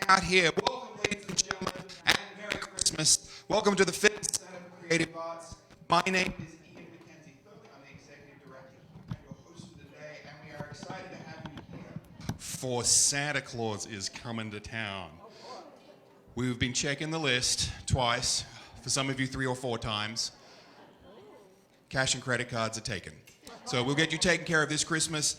out here. Welcome, ladies and gentlemen, and Merry Christmas. Welcome to the Fitness Center for Creative Arts. My name is Ian McKenzie. I'm the Executive Director and your host for the day, and we are excited to have you here. For Santa Claus is coming to town. We've been checking the list twice, for some of you 3 or 4 times. Cash and credit cards are taken. So we'll get you taken care of this Christmas.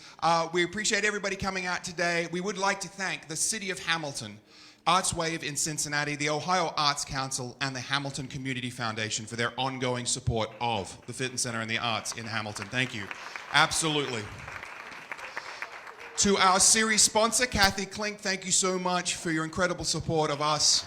We appreciate everybody coming out today. We would like to thank the City of Hamilton, Arts Wave in Cincinnati, the Ohio Arts Council, and the Hamilton Community Foundation for their ongoing support of the Fitness Center and the arts in Hamilton. Thank you. Absolutely. To our series sponsor, Kathy Klink, thank you so much for your incredible support of us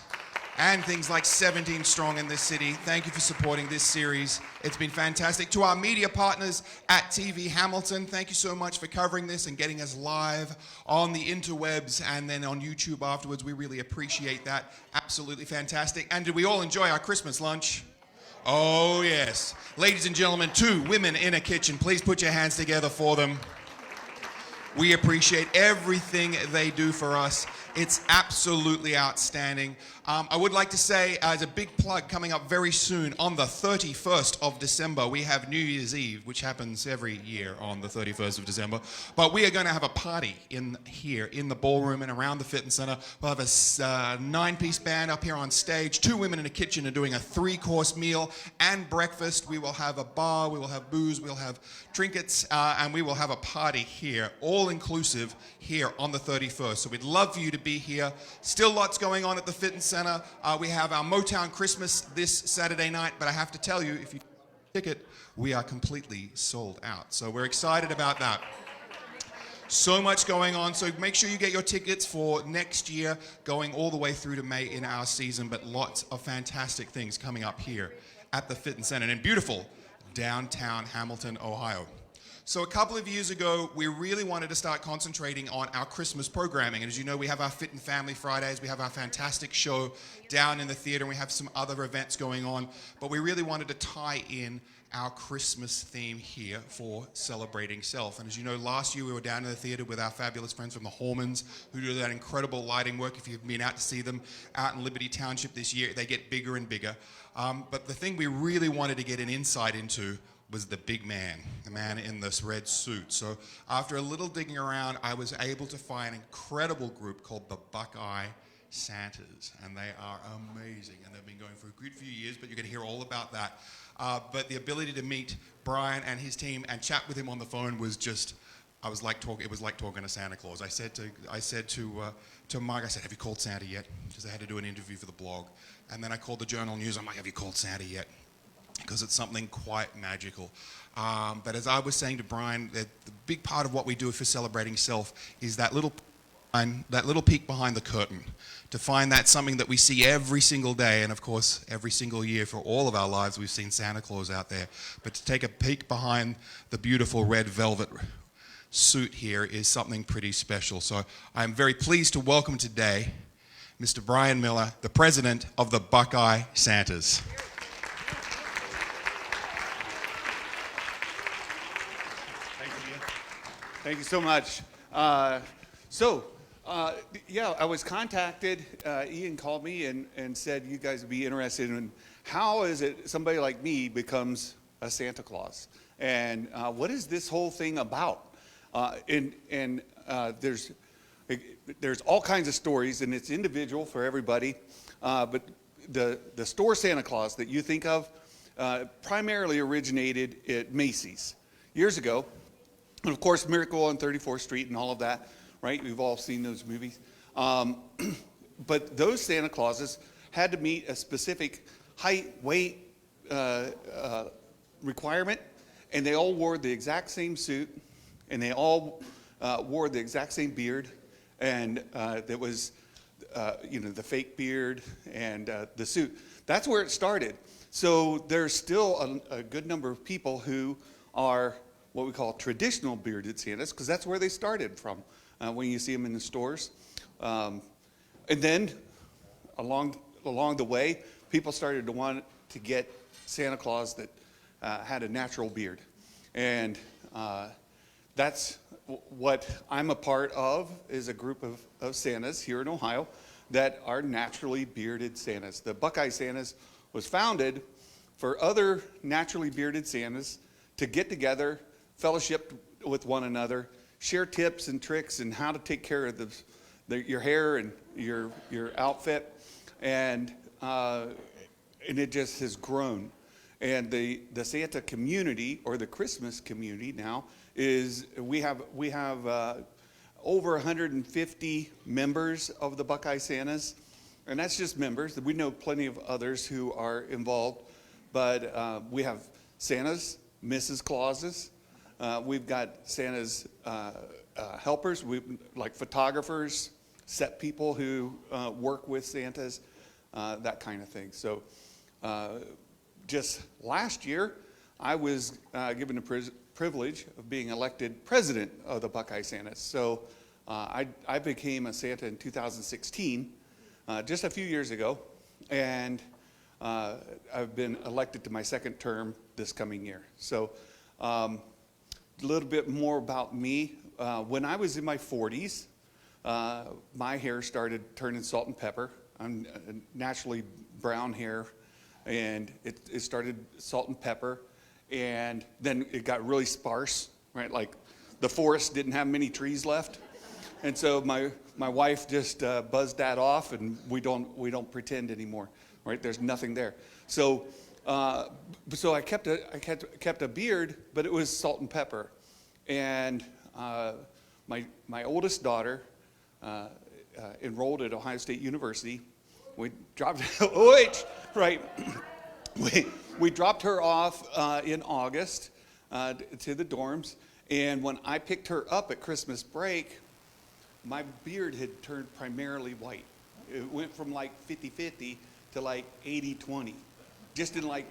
and things like 17 Strong in this city. Thank you for supporting this series. It's been fantastic. To our media partners at TV Hamilton, thank you so much for covering this and getting us live on the interwebs and then on YouTube afterwards. We really appreciate that. Absolutely fantastic. And did we all enjoy our Christmas lunch? Oh, yes. Ladies and gentlemen, 2 women in a kitchen. Please put your hands together for them. We appreciate everything they do for us. It's absolutely outstanding. I would like to say, as a big plug coming up very soon, on the 31st of December, we have New Year's Eve, which happens every year on the 31st of December. But we are going to have a party here in the ballroom and around the fitness center. We'll have a 9-piece band up here on stage. 2 women in a kitchen are doing a 3-course meal and breakfast. We will have a bar, we will have booze, we'll have trinkets, and we will have a party here, all inclusive here on the 31st. So we'd love for you to be here. Still lots going on at the fitness center. We have our Motown Christmas this Saturday night, but I have to tell you, if you ticket, we are completely sold out. So we're excited about that. So much going on, so make sure you get your tickets for next year, going all the way through to May in our season, but lots of fantastic things coming up here at the Fitness Center in beautiful downtown Hamilton, Ohio. So a couple of years ago, we really wanted to start concentrating on our Christmas programming. And as you know, we have our Fit and Family Fridays, we have our fantastic show down in the theater, and we have some other events going on. But we really wanted to tie in our Christmas theme here for Celebrating Self. And as you know, last year we were down in the theater with our fabulous friends from the Hormans, who do that incredible lighting work. If you've been out to see them out in Liberty Township this year, they get bigger and bigger. But the thing we really wanted to get an insight into was the big man, the man in this red suit. So after a little digging around, I was able to find an incredible group called the Buckeye Santas, and they are amazing, and they've been going for a good few years, but you're going to hear all about that. But the ability to meet Brian and his team and chat with him on the phone was just, it was like talking to Santa Claus. I said to Mark, I said, have you called Santa yet? Because I had to do an interview for the blog. And then I called the Journal News. I'm like, have you called Santa yet? Because it's something quite magical. But as I was saying to Brian, the big part of what we do for Celebrating Self is that little peek behind the curtain, to find that something that we see every single day, and of course every single year for all of our lives we've seen Santa Claus out there. But to take a peek behind the beautiful red velvet suit here is something pretty special. So I'm very pleased to welcome today Mr. Brian Miller, the president of the Buckeye Santas. Thank you so much. Yeah, I was contacted. Ian called me and said you guys would be interested in how is it somebody like me becomes a Santa Claus, and what is this whole thing about? There's all kinds of stories, and it's individual for everybody. But the store Santa Claus that you think of primarily originated at Macy's years ago. And of course, Miracle on 34th Street and all of that, right? We've all seen those movies. But those Santa Clauses had to meet a specific height, weight requirement, and they all wore the exact same suit, and they all wore the exact same beard, and there was, the fake beard and the suit. That's where it started. So there's still a good number of people who are what we call traditional bearded Santas, because that's where they started from when you see them in the stores. And then along the way, people started to want to get Santa Claus that had a natural beard. And that's what I'm a part of, is a group of Santas here in Ohio that are naturally bearded Santas. The Buckeye Santas was founded for other naturally bearded Santas to get together, fellowship with one another, share tips and tricks and how to take care of your hair and your outfit, and it just has grown. And the Santa community, or the Christmas community now, is we have over 150 members of the Buckeye Santas, and that's just members. We know plenty of others who are involved, but we have Santas, Mrs. Clauses. We've got Santa's helpers, like photographers, set people who work with Santas, that kind of thing. So just last year, I was given the privilege of being elected president of the Buckeye Santas. So I became a Santa in 2016, just a few years ago, and I've been elected to my second term this coming year. So a little bit more about me. When I was in my 40s, my hair started turning salt and pepper. I'm naturally brown hair, and it started salt and pepper, and then it got really sparse, right? Like the forest didn't have many trees left, and so my wife just buzzed that off, and we don't pretend anymore, right? There's nothing there. So I kept a beard, but it was salt and pepper, and my oldest daughter enrolled at Ohio State University. We dropped right. We dropped her off in August to the dorms, and when I picked her up at Christmas break, my beard had turned primarily white. It went from like 50-50 to like 80-20, just in like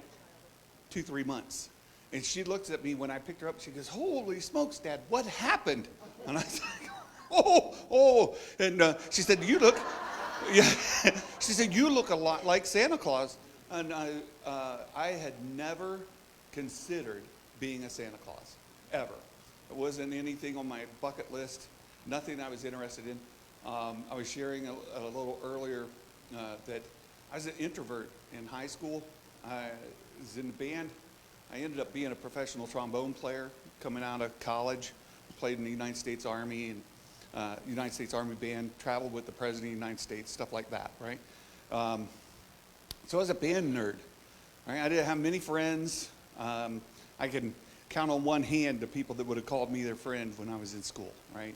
2-3 months. And she looks at me when I picked her up. She goes, "Holy smokes, Dad, what happened?" And I was like, "Oh!" And she said, "You look." Yeah, she said, "You look a lot like Santa Claus." And I had never considered being a Santa Claus, ever. It wasn't anything on my bucket list, nothing I was interested in. I was sharing a little earlier that I was an introvert in high school. I was in the band. I ended up being a professional trombone player coming out of college. Played in the United States Army and United States Army Band, traveled with the President of the United States, stuff like that, right? So I was a band nerd. Right? I didn't have many friends. I can count on one hand the people that would have called me their friend when I was in school, right?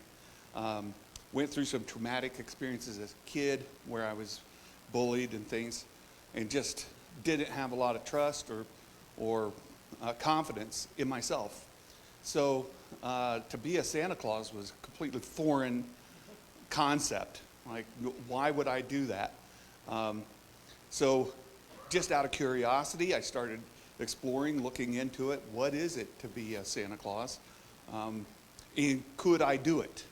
Went through some traumatic experiences as a kid where I was bullied and things, and just didn't have a lot of trust or confidence in myself. So to be a Santa Claus was a completely foreign concept. Like, why would I do that? So just out of curiosity, I started exploring, looking into it. What is it to be a Santa Claus? And could I do it?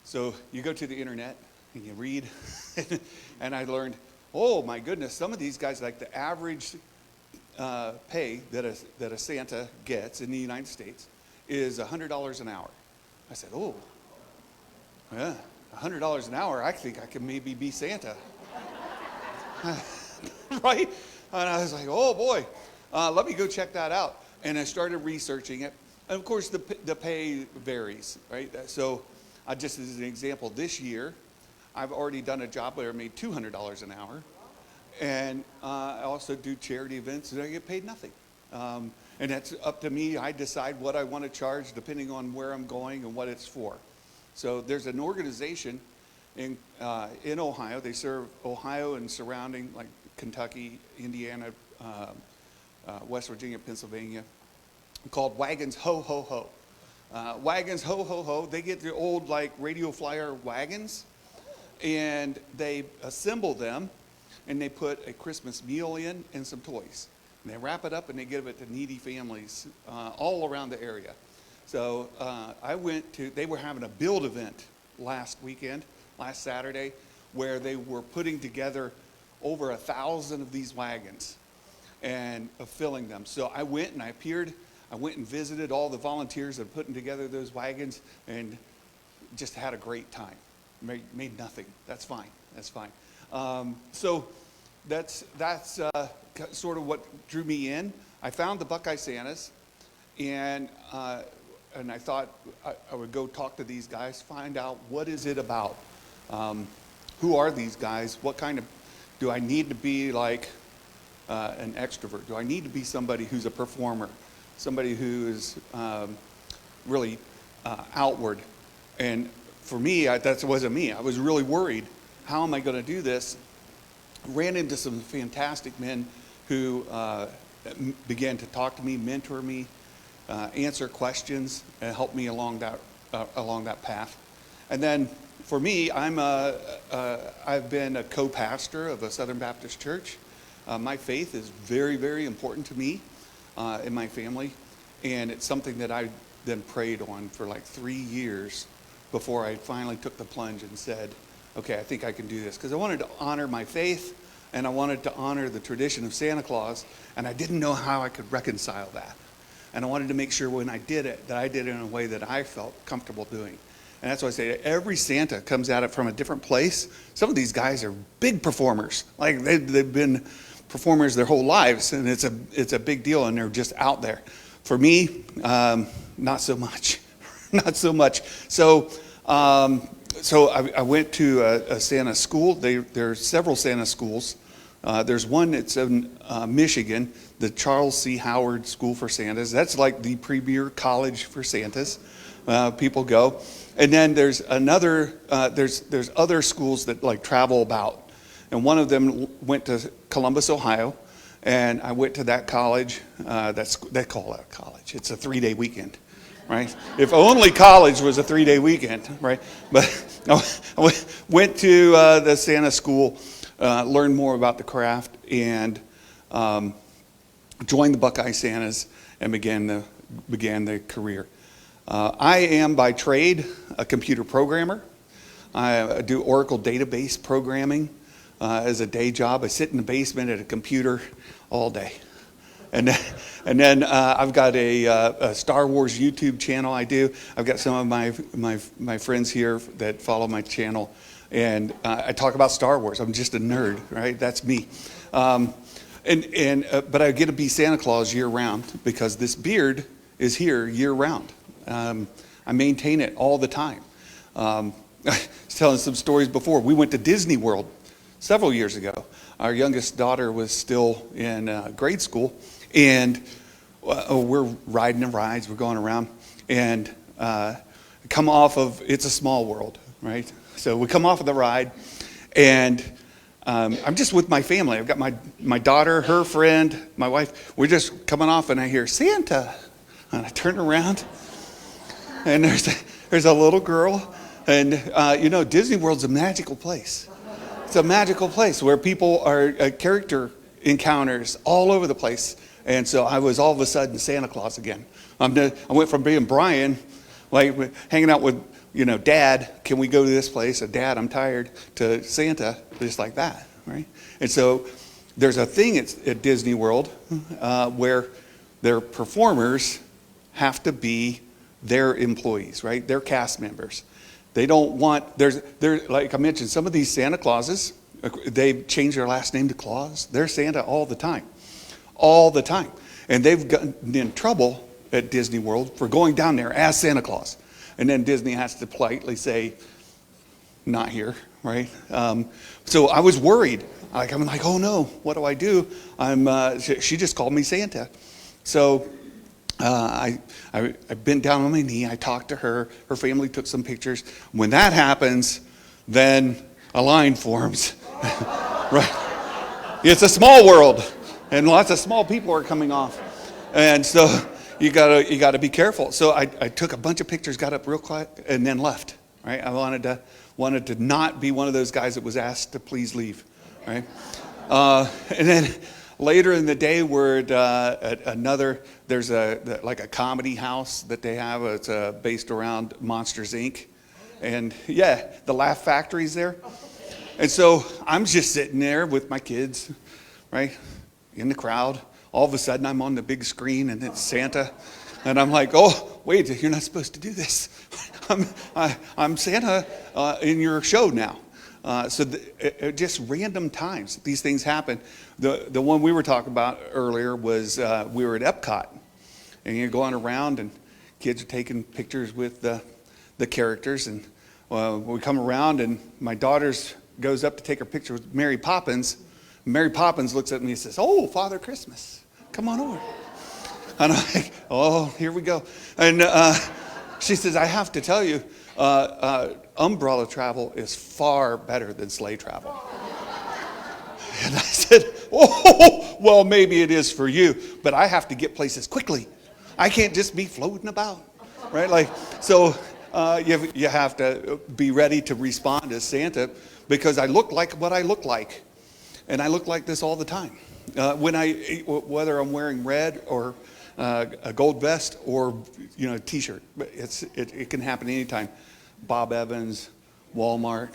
So you go to the internet and you read, and I learned, oh my goodness, some of these guys, like the average pay that a Santa gets in the United States is $100 an hour. I said, oh, yeah, $100 an hour, I think I can maybe be Santa. Right? And I was like, oh boy, let me go check that out. And I started researching it. And of course, the pay varies, right? So just as an example, this year, I've already done a job where I made $200 an hour. And I also do charity events and I get paid nothing. And that's up to me. I decide what I want to charge depending on where I'm going and what it's for. So there's an organization in Ohio. They serve Ohio and surrounding, like Kentucky, Indiana, West Virginia, Pennsylvania, called Wagons Ho Ho Ho. Wagons Ho Ho Ho, they get the old like radio flyer wagons and they assemble them and they put a Christmas meal in and some toys. And they wrap it up and they give it to needy families all around the area. So they were having a build event last Saturday, where they were putting together over 1,000 of these wagons and filling them. So I went and visited all the volunteers that are putting together those wagons and just had a great time. made nothing. That's fine. That's fine. So that's sort of what drew me in. I found the Buckeye Santas, and I thought I would go talk to these guys, find out what is it about. Who are these guys? What kind of, do I need to be like an extrovert? Do I need to be somebody who's a performer? Somebody who is really outward? And for me, that wasn't me. I was really worried. How am I going to do this? Ran into some fantastic men who began to talk to me, mentor me, answer questions, and help me along that path. And then for me, I've been a co-pastor of a Southern Baptist church. My faith is very, very important to me in my family, and it's something that I then prayed on for like 3 years before I finally took the plunge and said, okay, I think I can do this. Because I wanted to honor my faith, and I wanted to honor the tradition of Santa Claus, and I didn't know how I could reconcile that. And I wanted to make sure when I did it, that I did it in a way that I felt comfortable doing. And that's why I say every Santa comes at it from a different place. Some of these guys are big performers. Like they've been performers their whole lives, and it's a big deal, and they're just out there. For me, not so much. Not so much. So I went to a Santa school. There are several Santa schools. There's one that's in Michigan, the Charles C. Howard School for Santas. That's like the premier college for Santas. People go. And then there's another, there's other schools that like travel about. And one of them went to Columbus, Ohio. And I went to that college. They call that college. It's a 3-day weekend, right? If only college was a 3-day weekend, right? But I went to the Santa school, learned more about the craft, and joined the Buckeye Santas and began the career. I am by trade a computer programmer. I do Oracle database programming as a day job. I sit in the basement at a computer all day. And then I've got a Star Wars YouTube channel I do. I've got some of my friends here that follow my channel. And I talk about Star Wars. I'm just a nerd, right? That's me. But I get to be Santa Claus year round because this beard is here year round. I maintain it all the time. I was telling some stories before. We went to Disney World several years ago. Our youngest daughter was still in grade school, and we're riding the rides. We're going around, and come off of It's a Small World, right? So we come off of the ride, and I'm just with my family. I've got my daughter, her friend, my wife. We're just coming off, and I hear Santa, and I turn around, and there's a little girl, and Disney World's a magical place. It's a magical place where people are character encounters all over the place. And so I was all of a sudden Santa Claus again. I went from being Brian, like hanging out with, Dad, can we go to this place? Dad, I'm tired, to Santa, just like that, right? And so there's a thing at Disney World where their performers have to be their employees, right? Their cast members. They don't want, there's like I mentioned, some of these Santa Clauses, they've changed their last name to Claus. They're Santa all the time. All the time. And they've gotten in trouble at Disney World for going down there as Santa Claus. And then Disney has to politely say, not here, right? So I was worried. I'm like, oh no, what do I do? She just called me Santa. So I bent down on my knee. I talked to her. Her family took some pictures. When that happens, then a line forms. Right? It's a small world, and lots of small people are coming off, and so you gotta be careful. So I took a bunch of pictures, got up real quiet, and then left. Right? I wanted to not be one of those guys that was asked to please leave. Right? And then later in the day, we're at another. There's like a comedy house that they have. It's based around Monsters Inc. And yeah, the Laugh Factory's there. And so I'm just sitting there with my kids, right, in the crowd. All of a sudden, I'm on the big screen, and it's Santa. And I'm like, oh, wait, you're not supposed to do this. I'm Santa in your show now. Just random times these things happen. The one we were talking about earlier was we were at Epcot, and you're going around and kids are taking pictures with the characters, and we come around and my daughter goes up to take her picture with Mary Poppins. Mary Poppins looks at me and says, "Oh, Father Christmas, come on over." And I'm like, "Oh, here we go." And she says, "I have to tell you, umbrella travel is far better than sleigh travel." And I said, "Oh, well, maybe it is for you, but I have to get places quickly. I can't just be floating about, right?" Like, so you have to be ready to respond as Santa, because I look like what I look like, and I look like this all the time. Whether I'm wearing red or a gold vest or a T-shirt, it can happen anytime. Bob Evans, Walmart,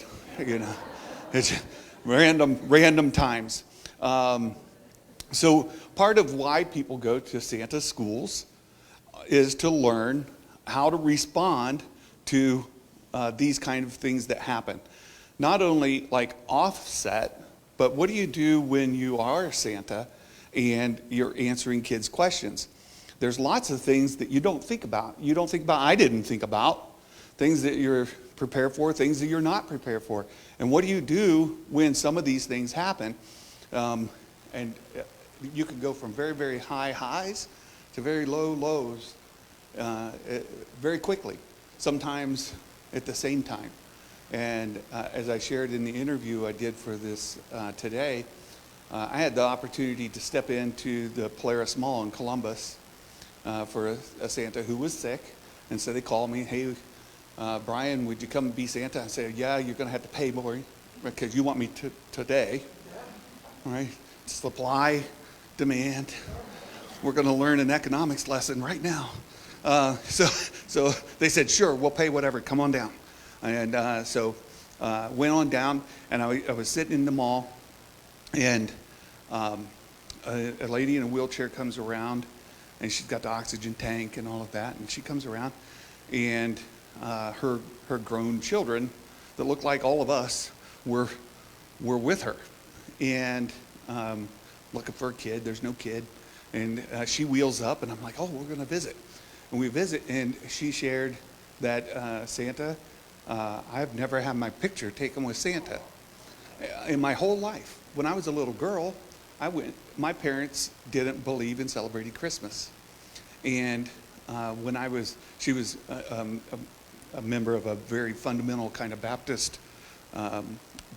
it's random times. So part of why people go to Santa schools is to learn how to respond to these kind of things that happen. Not only like offset, but what do you do when you are Santa and you're answering kids' questions? There's lots of things that you don't think about. I didn't think about. Things that you're prepared for, things that you're not prepared for. And what do you do when some of these things happen? And you can go from very, very high highs to very low lows very quickly, sometimes at the same time. And as I shared in the interview I did for this today, I had the opportunity to step into the Polaris Mall in Columbus for a Santa who was sick. And so they called me, "Hey, Brian, would you come and be Santa?" I said, "Yeah, you're going to have to pay more because you want me today." All right? Supply, demand. We're going to learn an economics lesson right now. So they said, "Sure, we'll pay whatever. Come on down." And so went on down, and I was sitting in the mall, and a lady in a wheelchair comes around, and she's got the oxygen tank and all of that, and she comes around, and her grown children that look like all of us were with her, and looking for a kid. There's no kid, and she wheels up, and I'm like, "Oh, we're going to visit." And we visit, and she shared that Santa, I've never had my picture taken with Santa in my whole life. When I was a little girl, my parents didn't believe in celebrating Christmas. And she was a member of a very fundamental kind of Baptist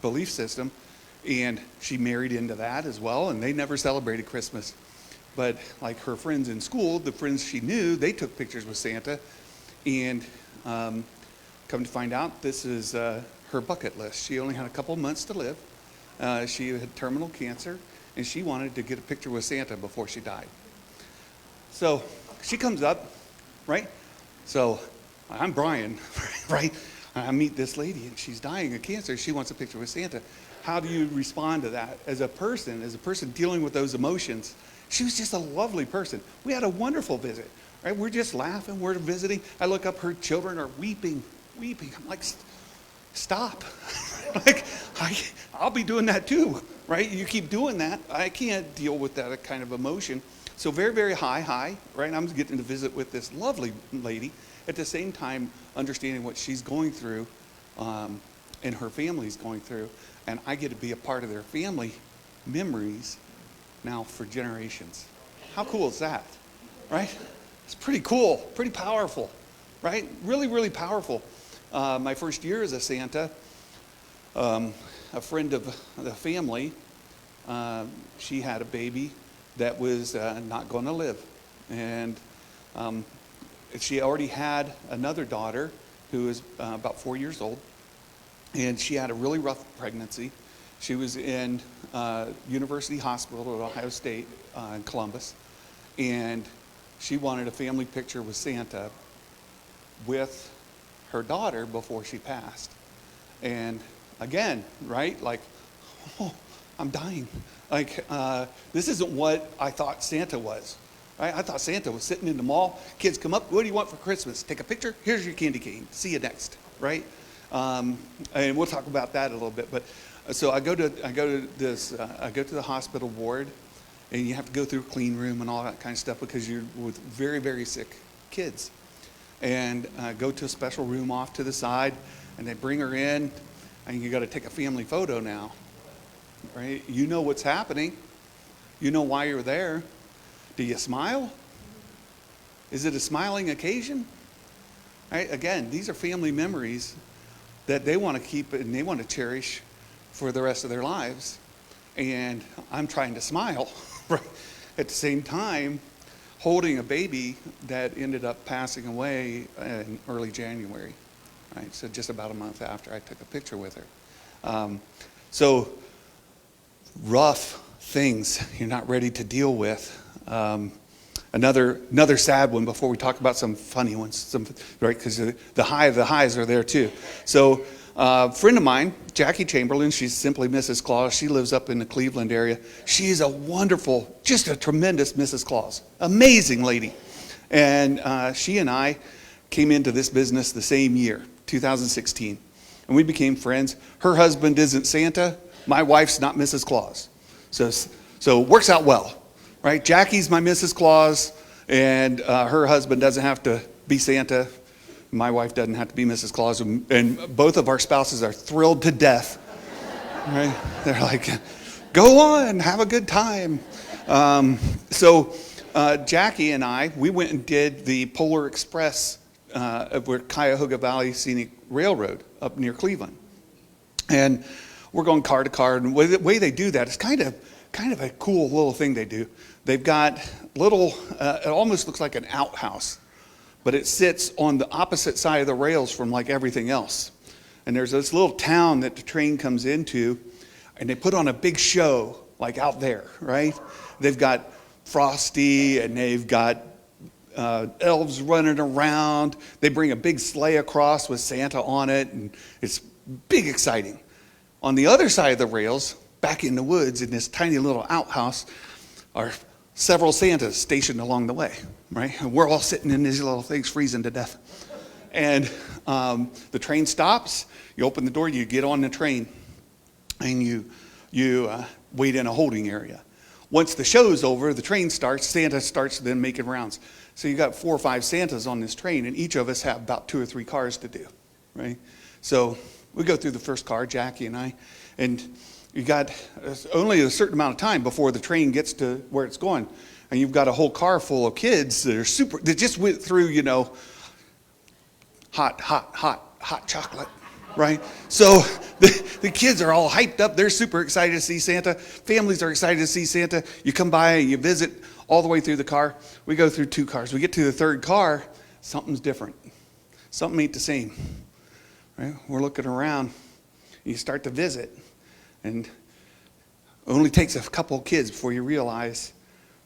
belief system, and she married into that as well, and they never celebrated Christmas. But like her friends in school, the friends she knew, they took pictures with Santa, and come to find out, this is her bucket list. She only had a couple months to live. She had terminal cancer, and she wanted to get a picture with Santa before she died. So she comes up, right? So I'm Brian, right? I meet this lady, and she's dying of cancer. She wants a picture with Santa. How do you respond to that as a person dealing with those emotions? She was just a lovely person. We had a wonderful visit, right? We're just laughing, we're visiting. I look up, her children are weeping. I'm like, stop. Like, I'll be doing that too, right? You keep doing that. I can't deal with that kind of emotion. So very, very high, right? I'm getting to visit with this lovely lady. At the same time, understanding what she's going through and her family's going through. And I get to be a part of their family memories now for generations. How cool is that, right? It's pretty cool, pretty powerful, right? Really, really powerful. My first year as a Santa, a friend of the family, she had a baby that was not going to live. And she already had another daughter who was about 4 years old. And she had a really rough pregnancy. She was in University Hospital at Ohio State in Columbus. And she wanted a family picture with Santa with her daughter before she passed. And again, right, like, oh, I'm dying. Like, this isn't what I thought Santa was. Right? I thought Santa was sitting in the mall. Kids come up, what do you want for Christmas? Take a picture, here's your candy cane. See you next, right? And we'll talk about that a little bit. But so I go to the hospital ward, and you have to go through a clean room and all that kind of stuff because you're with very, very sick kids. And go to a special room off to the side, and they bring her in, and you got to take a family photo now, right? You know what's happening. You know why you're there. Do you smile? Is it a smiling occasion? Right? Again, these are family memories that they want to keep and they want to cherish for the rest of their lives. And I'm trying to smile right? At the same time holding a baby that ended up passing away in early January. Right? So just about a month after I took a picture with her. So rough things you're not ready to deal with. Another sad one before we talk about some funny ones, right? Because the highs are there too. So a friend of mine, Jackie Chamberlain, she's simply Mrs. Claus. She lives up in the Cleveland area. She's a wonderful, just a tremendous Mrs. Claus. Amazing lady. And she and I came into this business the same year, 2016. And we became friends. Her husband isn't Santa. My wife's not Mrs. Claus. So it works out well. Right? Jackie's my Mrs. Claus, and her husband doesn't have to be Santa. My wife doesn't have to be Mrs. Claus, and both of our spouses are thrilled to death. Right? They're like, go on, have a good time. So Jackie and I, we went and did the Polar Express where Cuyahoga Valley Scenic Railroad up near Cleveland. And we're going car to car, and the way they do that is kind of a cool little thing they do. They've got little, it almost looks like an outhouse, but it sits on the opposite side of the rails from like everything else. And there's this little town that the train comes into, and they put on a big show like out there, right? They've got Frosty, and they've got elves running around. They bring a big sleigh across with Santa on it, and it's big exciting. On the other side of the rails, back in the woods in this tiny little outhouse, are several Santas stationed along the way, right? And we're all sitting in these little things freezing to death. And the train stops, you open the door, you get on the train, and you wait in a holding area. Once the show's over, the train starts, Santa starts then making rounds. So you got 4 or 5 Santas on this train, and each of us have about 2 or 3 cars to do, right? So we go through the first car, Jackie and I, and you got only a certain amount of time before the train gets to where it's going. And you've got a whole car full of kids that just went through, hot chocolate, right? So the kids are all hyped up. They're super excited to see Santa. Families are excited to see Santa. You come by and you visit all the way through the car. We go through 2 cars. We get to the 3rd car, something's different. Something ain't the same, right? We're looking around. You start to visit. And it only takes a couple of kids before you realize,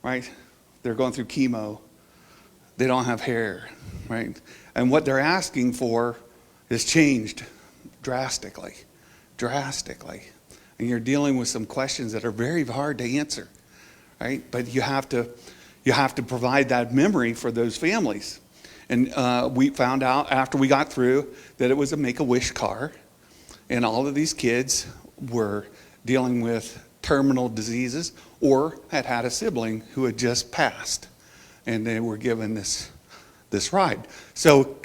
right, they're going through chemo. They don't have hair, right? And what they're asking for is changed drastically. And you're dealing with some questions that are very hard to answer, right? But you have to provide that memory for those families. And we found out after we got through that it was a Make-A-Wish car, and all of these kids were dealing with terminal diseases or had a sibling who had just passed, and they were given this ride. So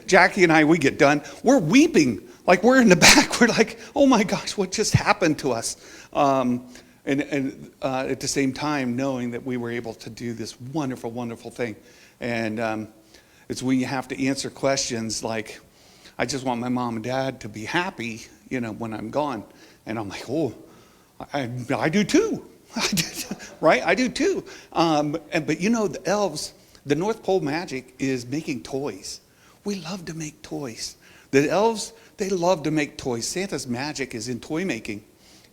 Jackie and I, we get done, we're weeping, like we're in the back, we're like, oh my gosh, what just happened to us? And at the same time knowing that we were able to do this wonderful, wonderful thing. And it's when you have to answer questions like, I just want my mom and dad to be happy, when I'm gone. And I'm like, oh, I do too. Right? I do too. But the elves, the North Pole magic is making toys. We love to make toys. The elves, they love to make toys. Santa's magic is in toy making.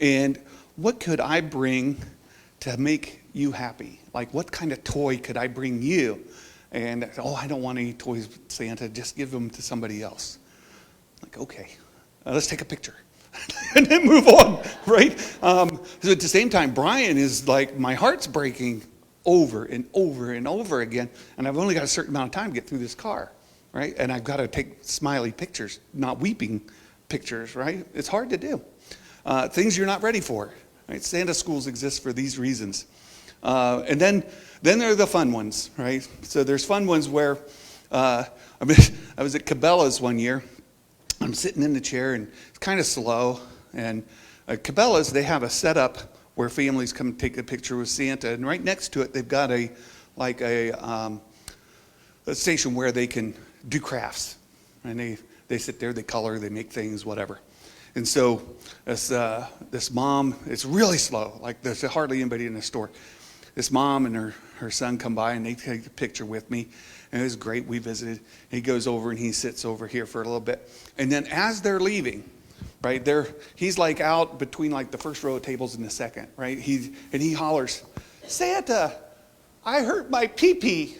And what could I bring to make you happy? Like, what kind of toy could I bring you? And, I don't want any toys, Santa. Just give them to somebody else. Like, okay, let's take a picture. And then move on, right? So at the same time, Brian is like, my heart's breaking. over and over and over again, and I've only got a certain amount of time to get through this car, right? And I've got to take smiley pictures, not weeping pictures, right? It's hard to do. Things you're not ready for, right? Santa schools exist for these reasons. And then there are the fun ones, right? So there's fun ones where I was at Cabela's one year. I'm sitting in the chair, and it's kind of slow. And at Cabela's, they have a setup where families come take a picture with Santa, and right next to it, they've got a station where they can do crafts, and they sit there, they color, they make things, whatever. And so this mom, it's really slow, like there's hardly anybody in the store. This mom and her son come by, and they take a picture with me, and it was great. We visited. He goes over and he sits over here for a little bit, and then as they're leaving, right there, he's like out between like the first row of tables and the second, right? He hollers, "Santa, I hurt my pee-pee."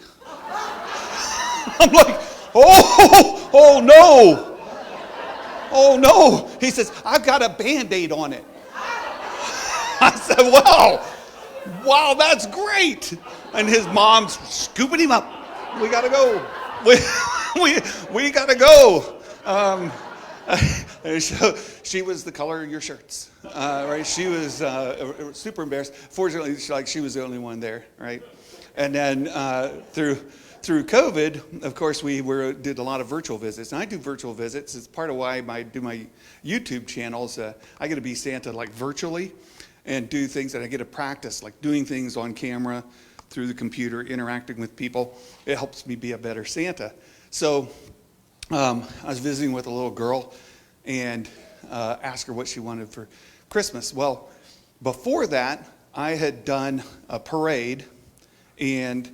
I'm like, oh no, oh no. He says, "I've got a Band-Aid on it." I said, wow, that's great. And his mom's scooping him up. We gotta go. We gotta go. She was the color of your shirts, right? She was super embarrassed. Fortunately, she was the only one there, right? And then through COVID, of course, we did a lot of virtual visits. And I do virtual visits. It's part of why I do my YouTube channels. I get to be Santa like virtually and do things that I get to practice, like doing things on camera, through the computer, interacting with people. It helps me be a better Santa. So I was visiting with a little girl and asked her what she wanted for Christmas. Well, before that, I had done a parade, and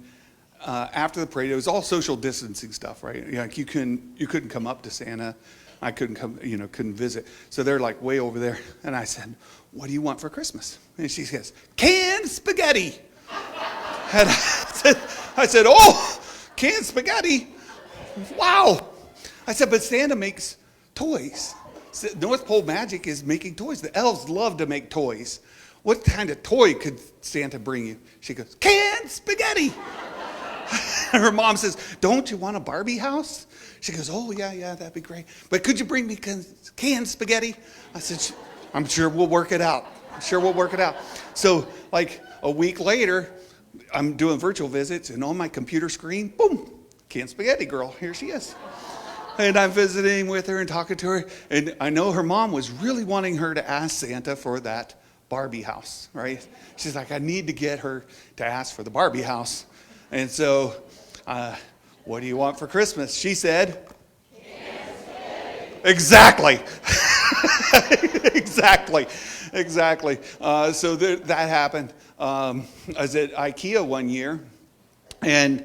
after the parade, it was all social distancing stuff, right? Like you couldn't come up to Santa. I couldn't come, couldn't visit. So they're like way over there. And I said, "What do you want for Christmas?" And she says, "Canned spaghetti." And I said, "Oh, canned spaghetti? Wow." I said, "But Santa makes toys. North Pole Magic is making toys. The elves love to make toys. What kind of toy could Santa bring you?" She goes, "Canned spaghetti." Her mom says, "Don't you want a Barbie house?" She goes, "Oh, yeah, that'd be great. But could you bring me canned spaghetti?" I said, "I'm sure we'll work it out. So like a week later, I'm doing virtual visits, and on my computer screen, boom, canned spaghetti girl. Here she is. And I'm visiting with her and talking to her. And I know her mom was really wanting her to ask Santa for that Barbie house, right? She's like, "I need to get her to ask for the Barbie house." And so, "What do you want for Christmas?" She said, "Exactly." Exactly. So that happened. I was at IKEA one year, and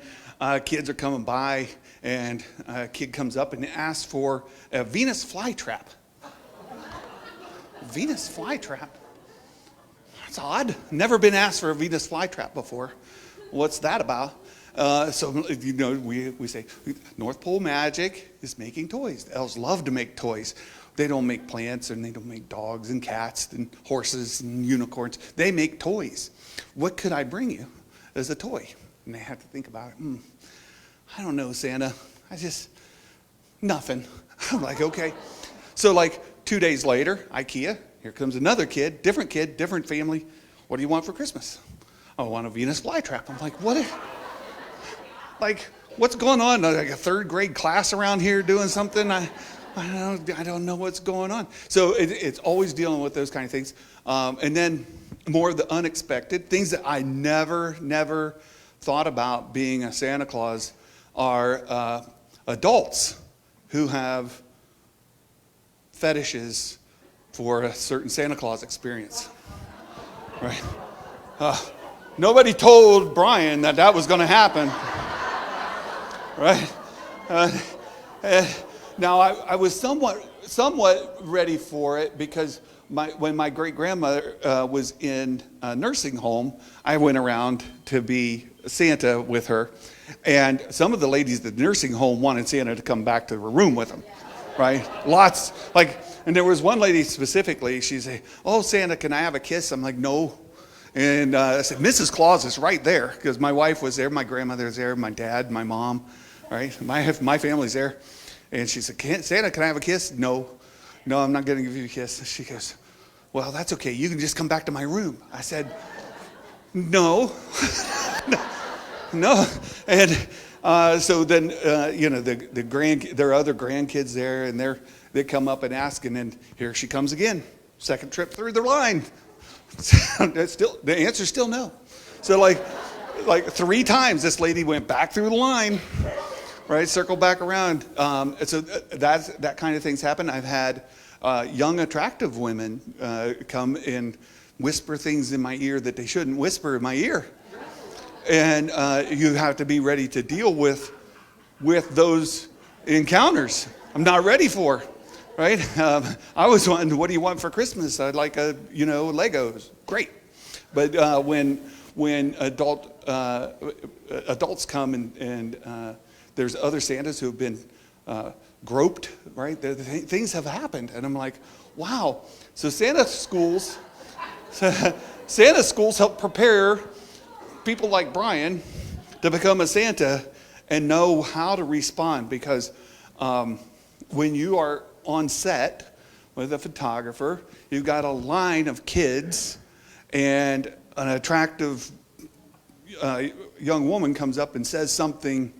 kids are coming by, and a kid comes up and asks for a Venus flytrap. Venus flytrap? That's odd. Never been asked for a Venus flytrap before. What's that about? So we say, North Pole Magic is making toys. The elves love to make toys. They don't make plants, and they don't make dogs and cats and horses and unicorns. They make toys. What could I bring you as a toy? And they have to think about it. I don't know, Santa. Nothing. I'm like, okay. So like 2 days later, IKEA, here comes another kid, different family. "What do you want for Christmas?" "I want a Venus flytrap." I'm like, what? What's going on? Like a third grade class around here doing something? I don't know what's going on. So it's always dealing with those kind of things. And then more of the unexpected, things that I never thought about being a Santa Claus are adults who have fetishes for a certain Santa Claus experience, right? Nobody told Brian that was going to happen, right? Now I was somewhat ready for it because when my great grandmother was in a nursing home, I went around to be Santa with her, and some of the ladies at the nursing home wanted Santa to come back to the room with them, right? Lots, and there was one lady specifically. She'd say, "Oh, Santa, can I have a kiss?" I'm like, "No." And I said, Mrs. Claus is right there, because my wife was there, my grandmother was there, my dad, my mom, right? My family's there. And she said, Santa, can I have a kiss? No, I'm not going to give you a kiss. She goes, well, that's okay. You can just come back to my room. I said, no. No. And so then, there are other grandkids there, and they come up and ask, and then here she comes again. Second trip through the line. The answer's still no. So like 3 times this lady went back through the line, right? Circle back around. So that kind of things happen. I've had young, attractive women come and whisper things in my ear that they shouldn't whisper in my ear. And you have to be ready to deal with those encounters. I'm not ready for, right? I was wanting, what do you want for Christmas? I'd like Legos. Great. But when adults come and there's other Santas who have been groped, right? Things have happened, and I'm like, wow. So Santa schools help prepare people like Brian to become a Santa and know how to respond, because when you are on set with a photographer, you've got a line of kids, and an attractive young woman comes up and says something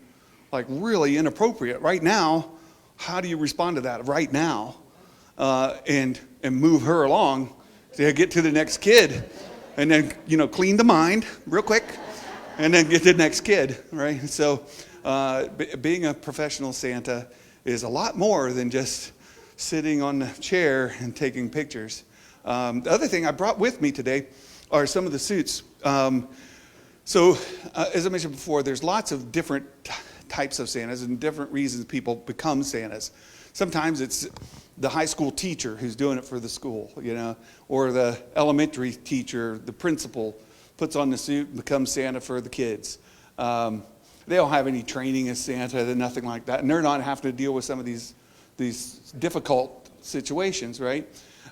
like really inappropriate right now. How do you respond to that right now, and move her along to get to the next kid, and then clean the mind real quick, and then get to the next kid, right? So being a professional Santa is a lot more than just sitting on the chair and taking pictures. The other thing I brought with me today are some of the suits. So as I mentioned before, there's lots of different types of Santas and different reasons people become Santas. Sometimes it's the high school teacher who's doing it for the school, or the elementary teacher, the principal puts on the suit and becomes Santa for the kids. They don't have any training as Santa, they're nothing like that, and they're not having to deal with some of these difficult situations, right?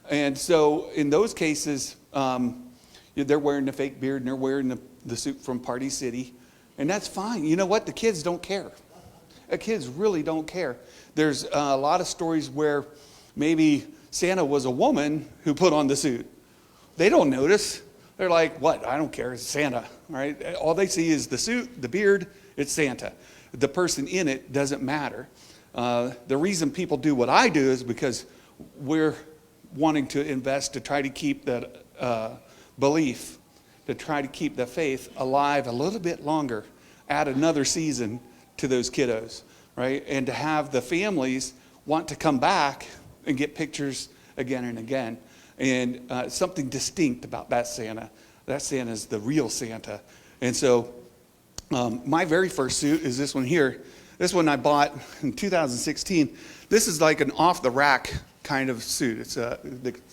And so in those cases, they're wearing the fake beard and they're wearing the suit from Party City, and that's fine. You know what? The kids don't care. The kids really don't care. There's a lot of stories where maybe Santa was a woman who put on the suit. They don't notice. They're like, what? I don't care. It's Santa, right? All they see is the suit, the beard, it's Santa. The person in it doesn't matter. The reason people do what I do is because we're wanting to invest to try to keep that belief, to try to keep the faith alive a little bit longer, add another season to those kiddos, right? And to have the families want to come back and get pictures again and again. And something distinct about that Santa. That Santa is the real Santa. And so my very first suit is this one here. This one I bought in 2016. This is like an off-the-rack kind of suit. It's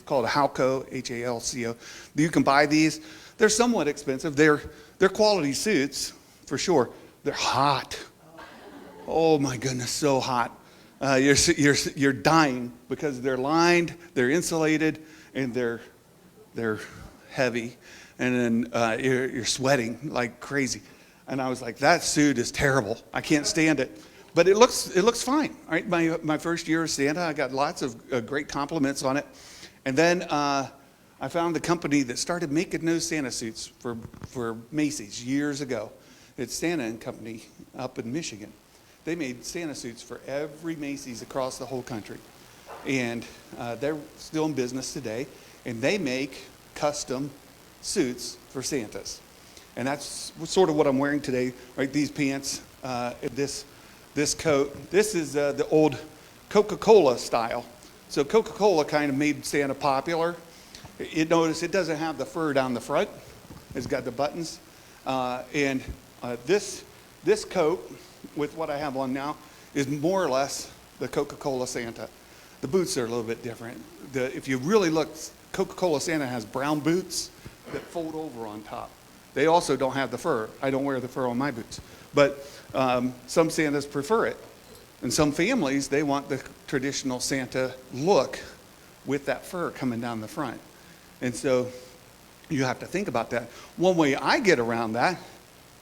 called a Halco, H-A-L-C-O. You can buy these. They're somewhat expensive. They're quality suits, for sure. They're hot. Oh my goodness, so hot. You're dying because they're lined, they're insulated, and they're heavy. And then you're sweating like crazy. And I was like, that suit is terrible. I can't stand it. But it looks fine. Right? My first year as Santa, I got lots of great compliments on it. And then I found the company that started making those Santa suits for Macy's years ago. It's Santa and Company up in Michigan. They made Santa suits for every Macy's across the whole country. And they're still in business today. And they make custom suits for Santas. And that's sort of what I'm wearing today, right? These pants, this coat. This is the old Coca-Cola style. So Coca-Cola kind of made Santa popular. Notice it doesn't have the fur down the front. It's got the buttons. And this coat, with what I have on now, is more or less the Coca-Cola Santa. The boots are a little bit different. If you really look, Coca-Cola Santa has brown boots that fold over on top. They also don't have the fur. I don't wear the fur on my boots. But some Santas prefer it. And some families, they want the traditional Santa look with that fur coming down the front. And so you have to think about that. One way I get around that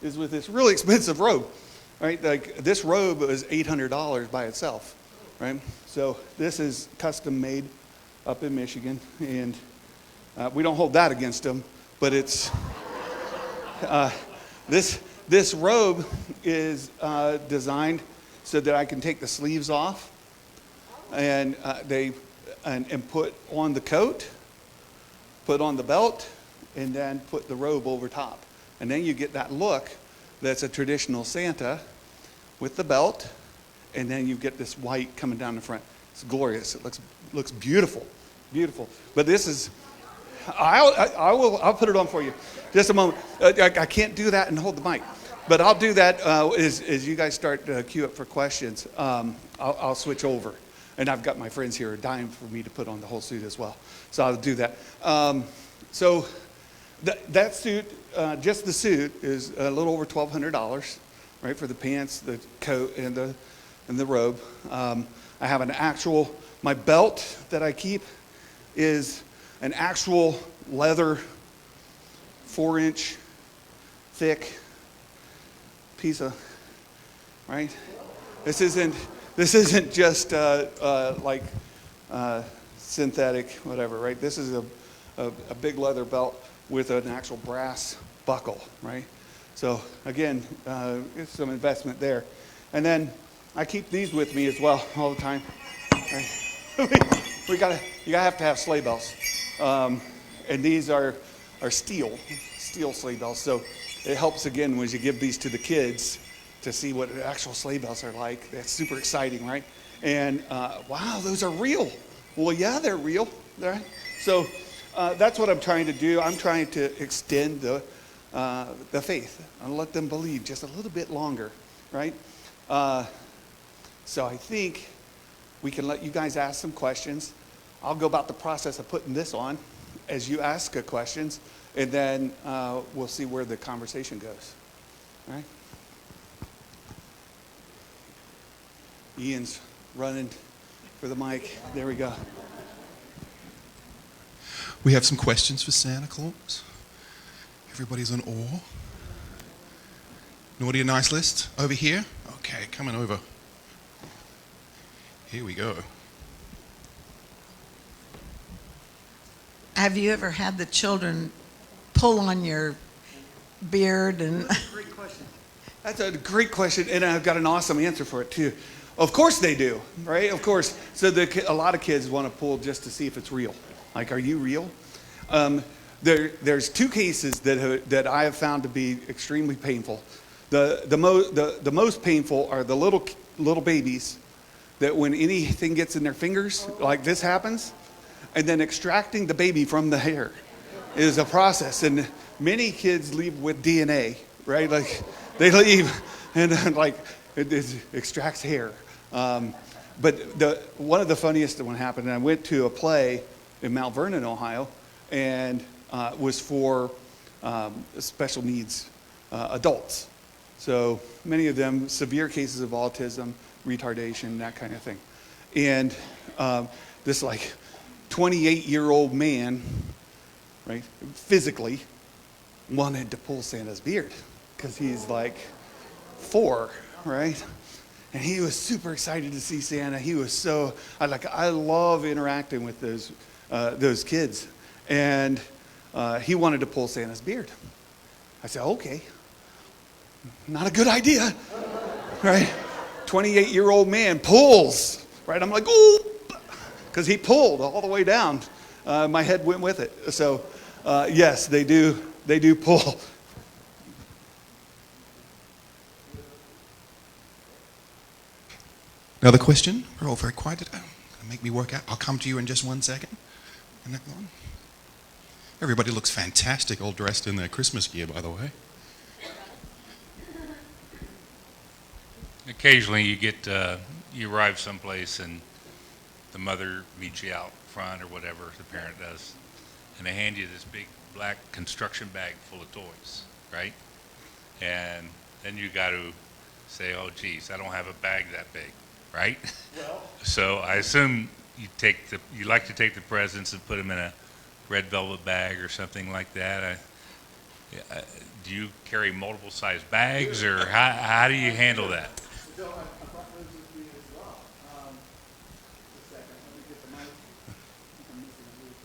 is with this really expensive robe, right? Like this robe is $800 by itself, right? So this is custom made up in Michigan, and we don't hold that against them, but it's, this robe is designed so that I can take the sleeves off and and put on the coat, put on the belt, and then put the robe over top. And then you get that look that's a traditional Santa with the belt, and then you get this white coming down the front. It's glorious. It looks beautiful, beautiful. But this is, I'll put it on for you. Just a moment. I can't do that and hold the mic. But I'll do that as you guys start to queue up for questions. I'll switch over. And I've got my friends here dying for me to put on the whole suit as well. So I'll do that. So that suit, just the suit, is a little over $1,200, right, for the pants, the coat, and the robe. I have an actual, my belt that I keep is an actual leather 4-inch thick piece of, right? This isn't just like synthetic, whatever, right? This is a big leather belt with an actual brass buckle, right? So again, it's some investment there. And then I keep these with me as well all the time. Right? you have to have sleigh bells. And these are steel sleigh bells. So it helps again when you give these to the kids to see what actual sleigh bells are like. That's super exciting, right? And wow, those are real. Well, yeah, they're real, right? So that's what I'm trying to do. I'm trying to extend the faith and let them believe just a little bit longer, right? So I think we can let you guys ask some questions. I'll go about the process of putting this on as you ask questions, and then we'll see where the conversation goes. All right? Ian's running for the mic. There we go. We have some questions for Santa Claus. Everybody's in awe. Naughty and nice list over here. Okay, coming over. Here we go. Have you ever had the children pull on your beard and? Great question. That's a great question, and I've got an awesome answer for it too. Of course they do, right? Of course. So a lot of kids want to pull just to see if it's real. Like, are you real? There's two cases that I have found to be extremely painful. The most painful are the little babies that when anything gets in their fingers, like this happens, and then extracting the baby from the hair is a process. And many kids leave with DNA, right? Like they leave and like it extracts hair. But one of the funniest one happened, and I went to a play in Mount Vernon, Ohio, and was for special needs adults. So many of them severe cases of autism, retardation, that kind of thing. And this like 28-year-old man, right, physically wanted to pull Santa's beard because he's like 4, right? And he was super excited to see Santa. He was so, I love interacting with those kids. And he wanted to pull Santa's beard. I said, okay, not a good idea, right? 28-year-old man pulls, right? I'm like, ooh, because he pulled all the way down. My head went with it. So yes, they do pull. Another question? We're all very quiet today. Make me work out. I'll come to you in just 1 second. And that one. Everybody looks fantastic, all dressed in their Christmas gear, by the way. Occasionally you arrive someplace and the mother meets you out front or whatever the parent does, and they hand you this big black construction bag full of toys, right? And then you got to say, oh geez, I don't have a bag that big, right? Well. So I assume you like to take the presents and put them in a red velvet bag or something like that. Do you carry multiple size bags, or how do you handle that? So I brought those with me as well. Just a second, let me get the mic. I'm missing a loop.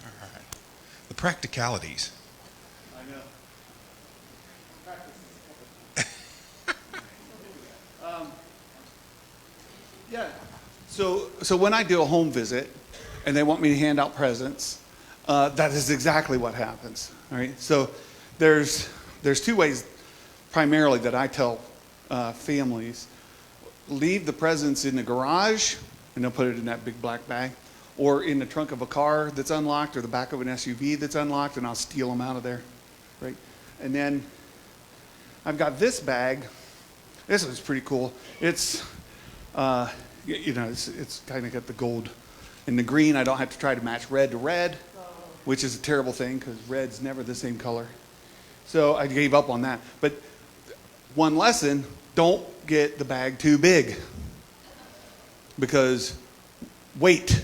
All right. The practicalities. I know. Practice is yeah. So when I do a home visit and they want me to hand out presents, that is exactly what happens. All right. So there's two ways primarily that I tell families: leave the presents in the garage and they'll put it in that big black bag, or in the trunk of a car that's unlocked, or the back of an SUV that's unlocked, and I'll steal them out of there. Right. And then I've got this bag. This is pretty cool. It's it's kind of got the gold and the green. I don't have to try to match red to red, which is a terrible thing because red's never the same color. So I gave up on that. But one lesson, don't get the bag too big, because weight,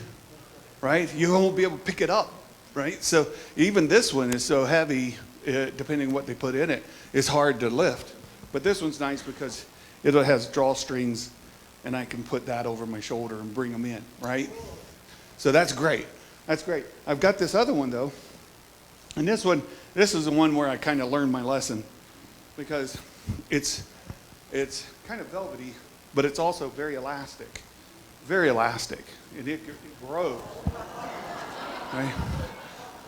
right? You won't be able to pick it up, right? So even this one is so heavy, depending on what they put in it, it's hard to lift. But this one's nice because it has drawstrings, and I can put that over my shoulder and bring them in, right? So that's great. That's great. I've got this other one, though. And this is the one where I kind of learned my lesson, because it's kind of velvety, but it's also very elastic. Very elastic. And it grows. Right?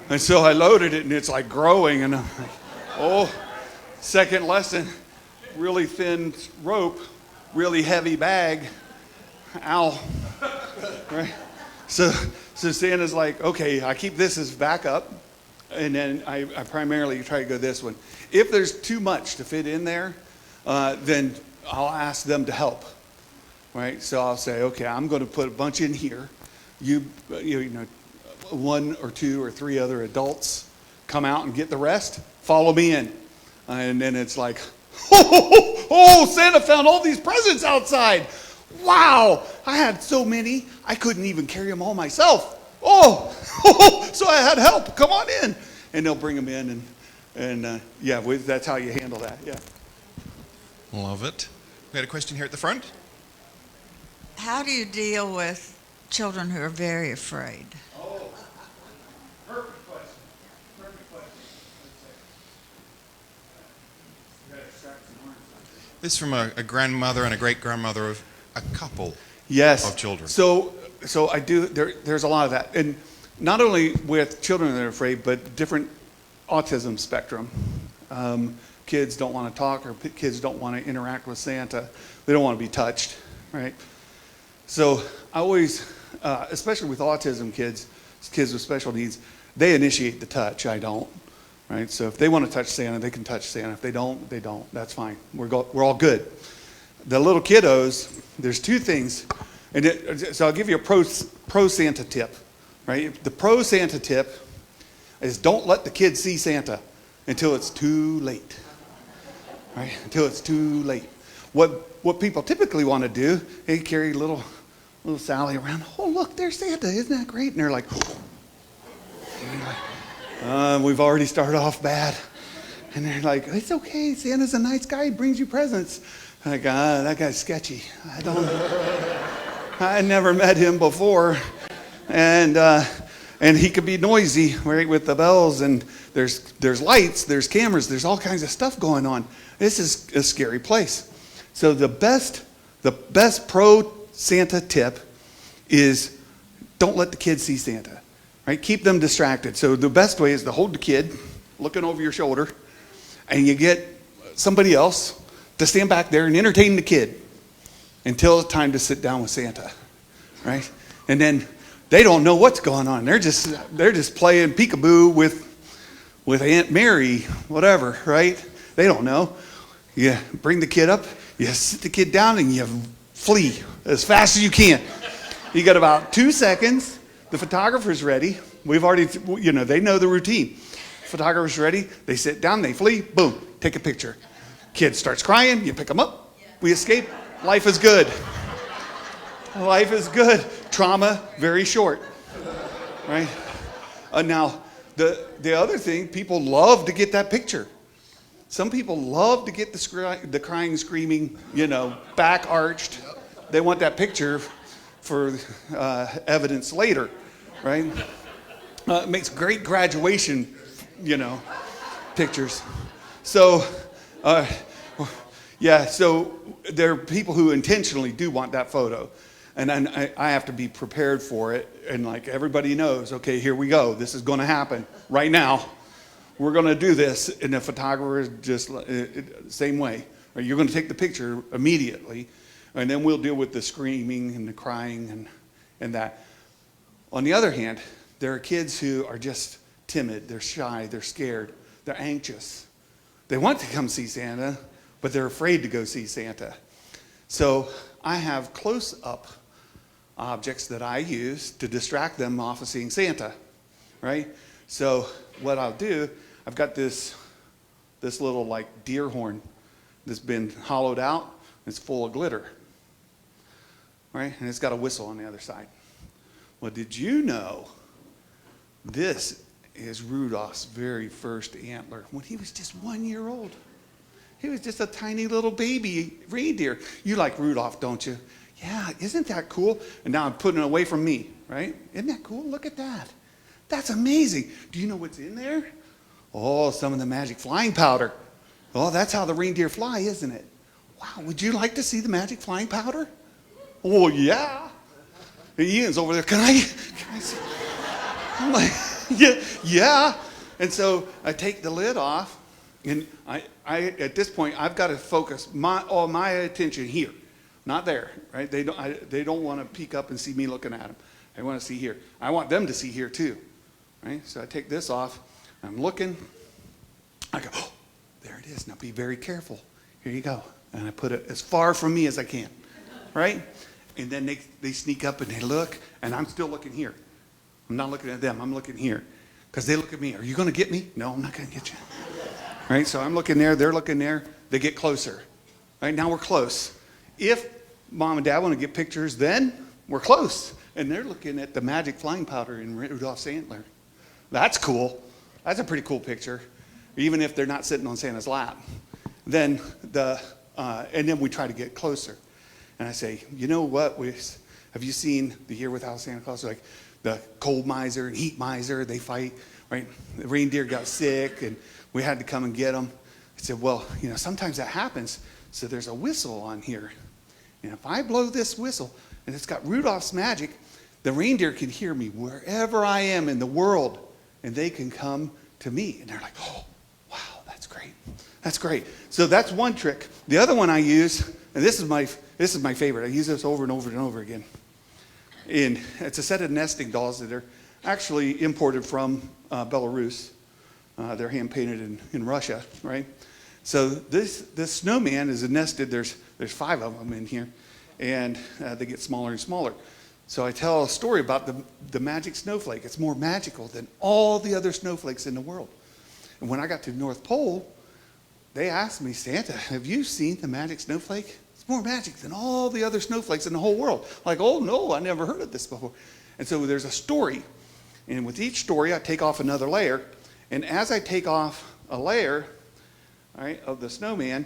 And so I loaded it, and it's like growing, and I'm like, oh, second lesson, really thin rope, really heavy bag. Ow. Right? So Santa's like, okay, I keep this as backup, and then I primarily try to go this one. If there's too much to fit in there, then I'll ask them to help. Right? So I'll say, okay, I'm going to put a bunch in here. You know, 1 or 2 or 3 other adults come out and get the rest. Follow me in. And then it's like, oh, Santa found all these presents outside. Wow, I had so many, I couldn't even carry them all myself. Oh, so I had help. Come on in. And they'll bring them in, and that's how you handle that. Yeah. Love it. We had a question here at the front. How do you deal with children who are very afraid? Oh, perfect question. Perfect question. This is from a grandmother and a great-grandmother of a couple Yes. of children. So I do. There's a lot of that, and not only with children that are afraid, but different autism spectrum. Kids don't want to talk, or kids don't want to interact with Santa. They don't want to be touched, right? So I always, especially with autism kids with special needs, they initiate the touch. I don't, right? So if they want to touch Santa, they can touch Santa. If they don't, they don't. That's fine. We're all good. The little kiddos, there's 2 things, so I'll give you a pro Santa tip, right? The pro Santa tip is don't let the kids see Santa until it's too late, right? Until it's too late. What people typically want to do, they carry little Sally around. Oh, look, there's Santa. Isn't that great? And they're like, we've already started off bad. And they're like, it's okay. Santa's a nice guy. He brings you presents. Like, that guy's sketchy. I never met him before. And he could be noisy, right, with the bells. And there's lights, there's cameras, there's all kinds of stuff going on. This is a scary place. So the best pro Santa tip is don't let the kids see Santa, right? Keep them distracted. So the best way is to hold the kid looking over your shoulder, and you get somebody else to stand back there and entertain the kid until it's time to sit down with Santa, right? And then they don't know what's going on. They're just playing peekaboo with Aunt Mary, whatever, right? They don't know. You bring the kid up, you sit the kid down, and you flee as fast as you can. You got about 2 seconds. The photographer's ready. We've already, they know the routine. Photographer's ready. They sit down, they flee, boom, take a picture. Kid starts crying, you pick them up. We escape. Life is good. Life is good. Trauma, very short. Right? Now, the other thing, people love to get that picture. Some people love to get the crying, screaming, back arched. They want that picture for evidence later, right? It makes great graduation, pictures. So, so there are people who intentionally do want that photo. And I have to be prepared for it. And like everybody knows, okay, here we go. This is going to happen right now. We're going to do this. And the photographer is just same way. Right? You're going to take the picture immediately. And then we'll deal with the screaming and the crying and that. On the other hand, there are kids who are just timid. They're shy. They're scared. They're anxious. They want to come see Santa, but they're afraid to go see Santa. So I have close-up objects that I use to distract them off of seeing Santa, right? So what I'll do, I've got this little like deer horn that's been hollowed out. It's full of glitter, right? And it's got a whistle on the other side. Well, did you know this is Rudolph's very first antler when he was just 1 year old? He was just a tiny little baby reindeer. You like Rudolph, don't you? Yeah, isn't that cool? And now I'm putting it away from me, right? Isn't that cool? Look at that. That's amazing. Do you know what's in there? Oh, some of the magic flying powder. Oh, that's how the reindeer fly, isn't it? Wow, would you like to see the magic flying powder? Oh, yeah. And Ian's over there. Can I see? I'm like, yeah. And so I take the lid off, and I at this point I've got to focus all my attention here, not there. Right? They don't want to peek up and see me looking at them. They want to see here. I want them to see here too. Right? So I take this off. I'm looking. I go, oh, there it is. Now be very careful. Here you go. And I put it as far from me as I can. Right? And then they sneak up and they look, and I'm still looking here. I'm not looking at them. I'm looking here. Because they look at me. Are you going to get me? No, I'm not going to get you. Right? So I'm looking there. They're looking there. They get closer. Right? Now we're close. If Mom and Dad want to get pictures, then we're close. And they're looking at the magic flying powder in Rudolph's antler. That's cool. That's a pretty cool picture. Even if they're not sitting on Santa's lap. Then and then we try to get closer. And I say, you know what? Have you seen The Year Without Santa Claus? Like the cold miser and heat miser, they fight, right? The reindeer got sick, and we had to come and get them. I said, well, sometimes that happens. So there's a whistle on here. And if I blow this whistle, and it's got Rudolph's magic, the reindeer can hear me wherever I am in the world, and they can come to me. And they're like, oh, wow, that's great. That's great. So that's one trick. The other one I use, and this is my favorite. I use this over and over and over again. And it's a set of nesting dolls that are actually imported from Belarus. They're hand painted in Russia, right? So this snowman is nested. There's 5 of them in here, and they get smaller and smaller. So I tell a story about the magic snowflake. It's more magical than all the other snowflakes in the world. And when I got to the North Pole, they asked me, Santa, have you seen the magic snowflake? It's more magic than all the other snowflakes in the whole world. Like, oh no, I never heard of this before. And so there's a story. And with each story, I take off another layer. And as I take off a layer, right, of the snowman,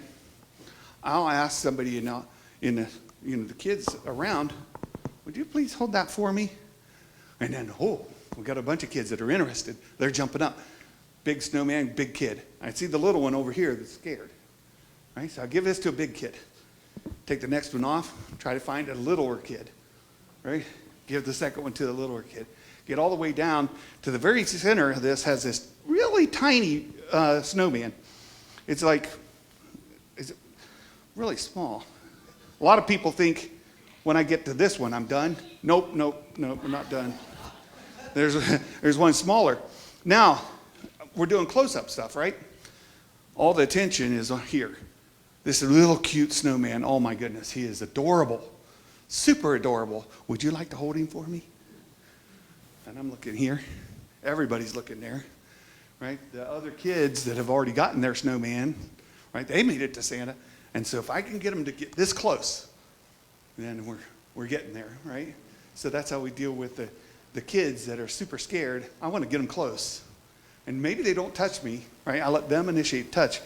I'll ask somebody in the kids around, would you please hold that for me? And then, we got a bunch of kids that are interested. They're jumping up. Big snowman, big kid. I see the little one over here that's scared. Right? So I give this to a big kid. Take the next one off, try to find a littler kid. Right? Give the second one to the littler kid. Get all the way down to the very center of this has this really tiny snowman. It's really small. A lot of people think when I get to this one, I'm done. Nope, I'm not done. There's one smaller. Now, we're doing close-up stuff, right? All the attention is here. This little cute snowman, oh my goodness, he is adorable. Super adorable. Would you like to hold him for me? And I'm looking here. Everybody's looking there, right? The other kids that have already gotten their snowman, right? They made it to Santa. And so if I can get them to get this close, then we're getting there, right? So that's how we deal with the kids that are super scared. I want to get them close. And maybe they don't touch me, right? I let them initiate touch.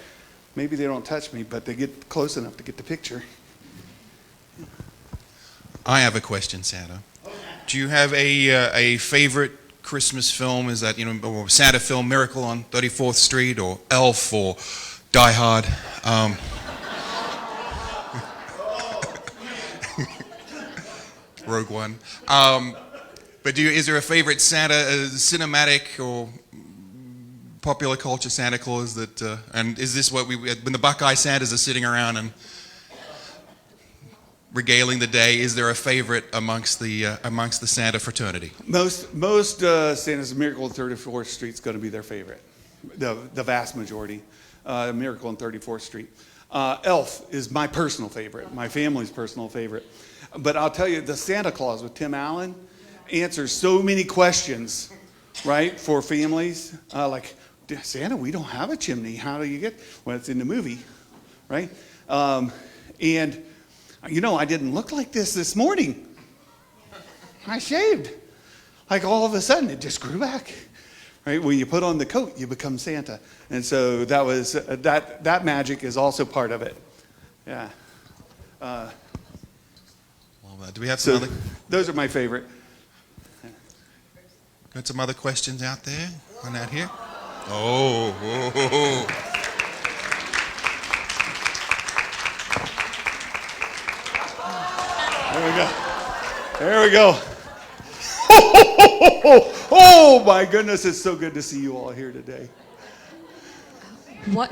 Maybe they don't touch me, but they get close enough to get the picture. I have a question, Santa. Do you have a favorite Christmas film? Is that, or Santa film, Miracle on 34th Street, or Elf, or Die Hard? Rogue One. But is there a favorite Santa, cinematic or popular culture Santa Claus that? And is this what when the Buckeye Santas are sitting around and regaling the day? Is there a favorite amongst the Santa fraternity? Most Santa's Miracle on 34th Street is going to be their favorite. The vast majority. Miracle on 34th Street. Elf is my personal favorite. My family's personal favorite. But I'll tell you, the Santa Claus with Tim Allen answers so many questions, right, for families. Like, Santa, we don't have a chimney. How do you get? Well, it's in the movie, right? And I didn't look like this morning. I shaved. Like all of a sudden, it just grew back. Right? When you put on the coat, you become Santa. And so that was that magic is also part of it. Yeah. Do we have some other? Those are my favorite. Got some other questions out there? One out here? Oh. There we go. Oh my goodness, it's so good to see you all here today. What?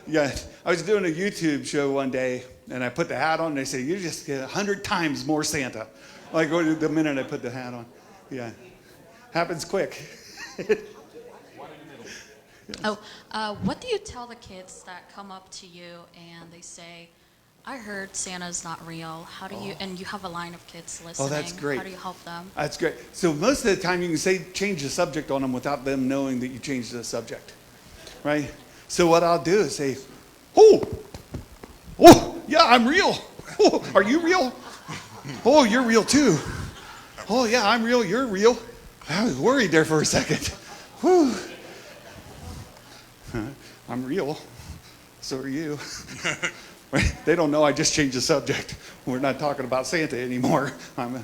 Yeah, I was doing a YouTube show one day, and I put the hat on, and they say, you just get 100 times more Santa. Like the minute I put the hat on. Yeah, happens quick. What do you tell the kids that come up to you and they say, I heard Santa's not real. How do you, and you have a line of kids listening. Oh, that's great. How do you help them? That's great. So most of the time you can change the subject on them without them knowing that you changed the subject, right? So what I'll do is say, oh, yeah, I'm real. Oh, are you real? Oh, you're real too. Oh, yeah, I'm real. You're real. I was worried there for a second. Whew. I'm real. So are you. Right? They don't know I just changed the subject. We're not talking about Santa anymore. I'm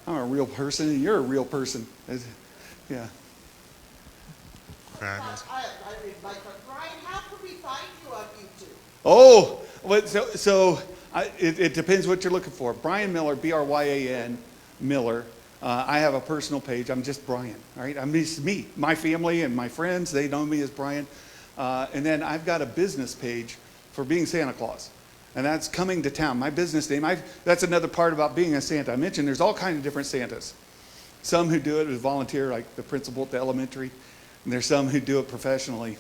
a real person, and you're a real person. Yeah. I read my question. Brian, how can we find you on YouTube? Oh, it depends what you're looking for. Brian Miller, Bryan Miller. I have a personal page. I'm just Brian. All right, I'm just me. My family and my friends, they know me as Brian. And then I've got a business page for being Santa Claus. And that's Coming to Town. My business name. That's another part about being a Santa. I mentioned there's all kinds of different Santas. Some who do it as volunteer, like the principal at the elementary. And there's some who do it professionally.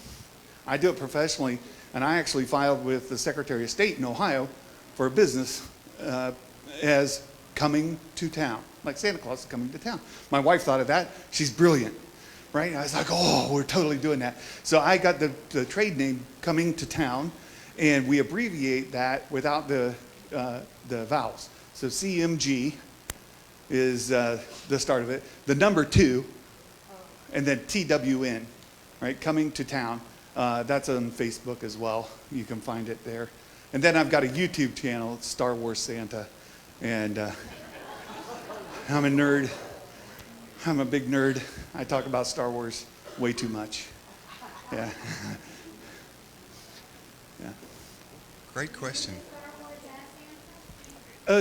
I do it professionally, and I actually filed with the Secretary of State in Ohio for a business as Coming to Town. Like Santa Claus is coming to town. My wife thought of that. She's brilliant, right? I was like, oh, we're totally doing that. So I got the trade name Coming to Town, and we abbreviate that without the vowels. So CMG is the start of it. The number 2, and then TWN, right? Coming to Town. That's on Facebook as well. You can find it there. And then I've got a YouTube channel, it's Star Wars Santa. And I'm a nerd. I'm a big nerd. I talk about Star Wars way too much. Yeah. Yeah. Great question.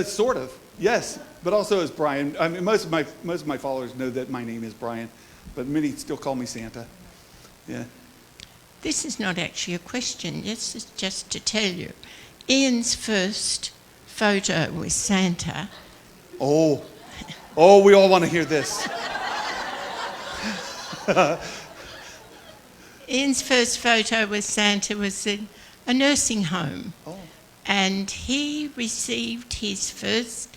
Sort of, yes. But also as Brian. I mean, most of my followers know that my name is Brian, but many still call me Santa. Yeah. This is not actually a question. This is just to tell you. Ian's first photo with Santa. Oh, we all want to hear this. Ian's first photo with Santa was in a nursing home. Oh. And he received his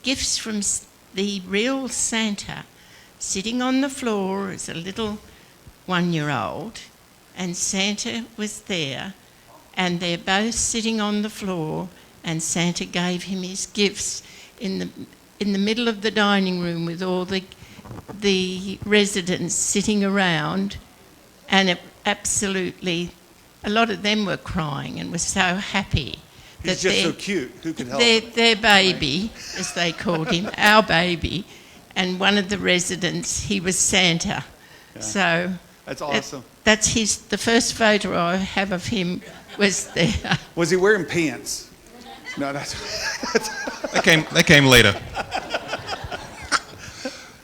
gifts from the real Santa sitting on the floor as a little 1-year-old, and Santa was there, and they're both sitting on the floor, and Santa gave him his gifts in the middle of the dining room with all the residents sitting around, and absolutely, a lot of them were crying and were so happy. He's just so cute. Who could help? Their baby, as they called him, our baby, and one of the residents, he was Santa. Yeah. So That's awesome. that's the first photo I have of him was there. Was he wearing pants? No, that's That came later.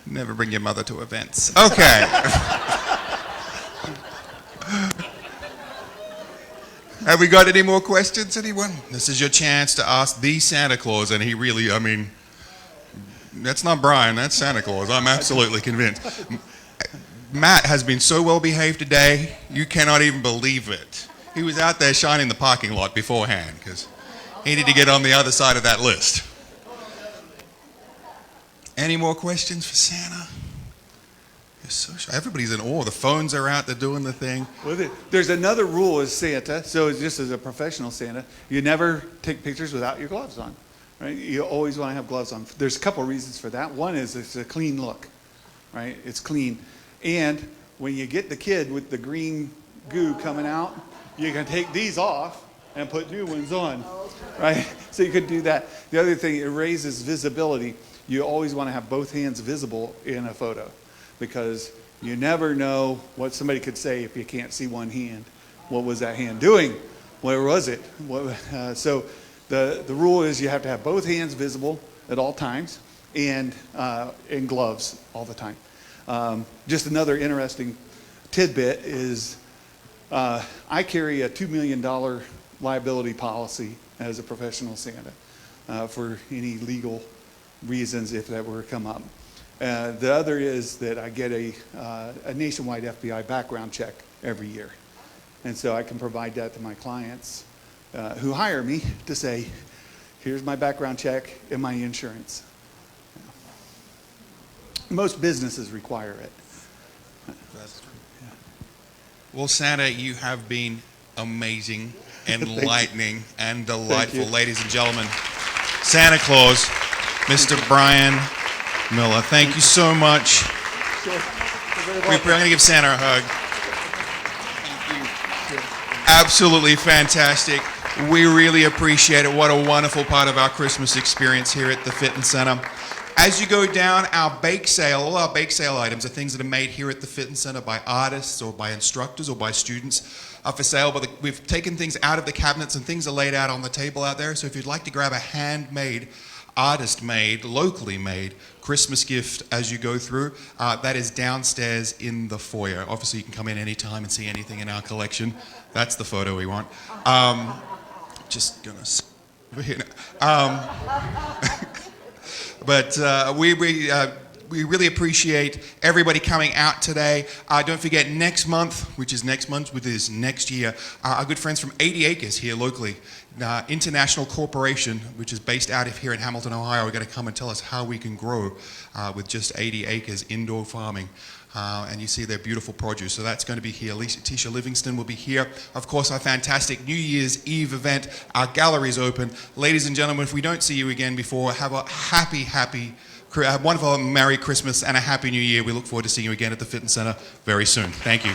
Never bring your mother to events. Okay. Have we got any more questions, anyone? This is your chance to ask the Santa Claus, and he really, I mean, that's not Brian, that's Santa Claus. I'm absolutely convinced. Matt has been so well behaved today, you cannot even believe it. He was out there shining the parking lot beforehand, because he needed to get on the other side of that list. Any more questions for Santa? You're so shy. Everybody's in awe. The phones are out, they're doing the thing. Well, there's another rule as Santa, so just as a professional Santa, you never take pictures without your gloves on, right? You always want to have gloves on. There's a couple reasons for that. One is it's a clean look, right? It's clean. And when you get the kid with the green goo coming out, you can take these off and put new ones on, right? So you could do that. The other thing, it raises visibility. You always want to have both hands visible in a photo, because you never know what somebody could say if you can't see one hand. What was that hand doing? Where was it? So the rule is you have to have both hands visible at all times, and gloves all the time. Just another interesting tidbit is I carry a $2 million liability policy as a professional Santa for any legal reasons if that were to come up. The other is that I get a nationwide FBI background check every year. And so I can provide that to my clients who hire me to say, here's my background check and my insurance. Most businesses require it. That's true. Yeah. Well, Santa, you have been amazing, enlightening, and delightful. Ladies and gentlemen, Santa Claus, Mr. Brian Miller. Thank you so much. We're going to give Santa a hug. Absolutely fantastic. We really appreciate it. What a wonderful part of our Christmas experience here at the Fitness Center. As you go down, our bake sale, all our bake sale items are things that are made here at the Fitness Center by artists or by instructors or by students are for sale. But we've taken things out of the cabinets and things are laid out on the table out there. So if you'd like to grab a handmade, artist-made, locally made Christmas gift as you go through, that is downstairs in the foyer. Obviously, you can come in anytime and see anything in our collection. That's the photo we want. Just gonna over here now. But we really appreciate everybody coming out today. Don't forget, next month, which is next year, our good friends from 80 Acres here locally, International Corporation, which is based out of here in Hamilton, Ohio, are going to come and tell us how we can grow with just 80 acres indoor farming. And you see their beautiful produce. So that's going to be here. Tisha Livingston will be here. Of course, our fantastic New Year's Eve event. Our gallery's open. Ladies and gentlemen, if we don't see you again before, have a wonderful Merry Christmas and a Happy New Year. We look forward to seeing you again at the Fitness Center very soon. Thank you.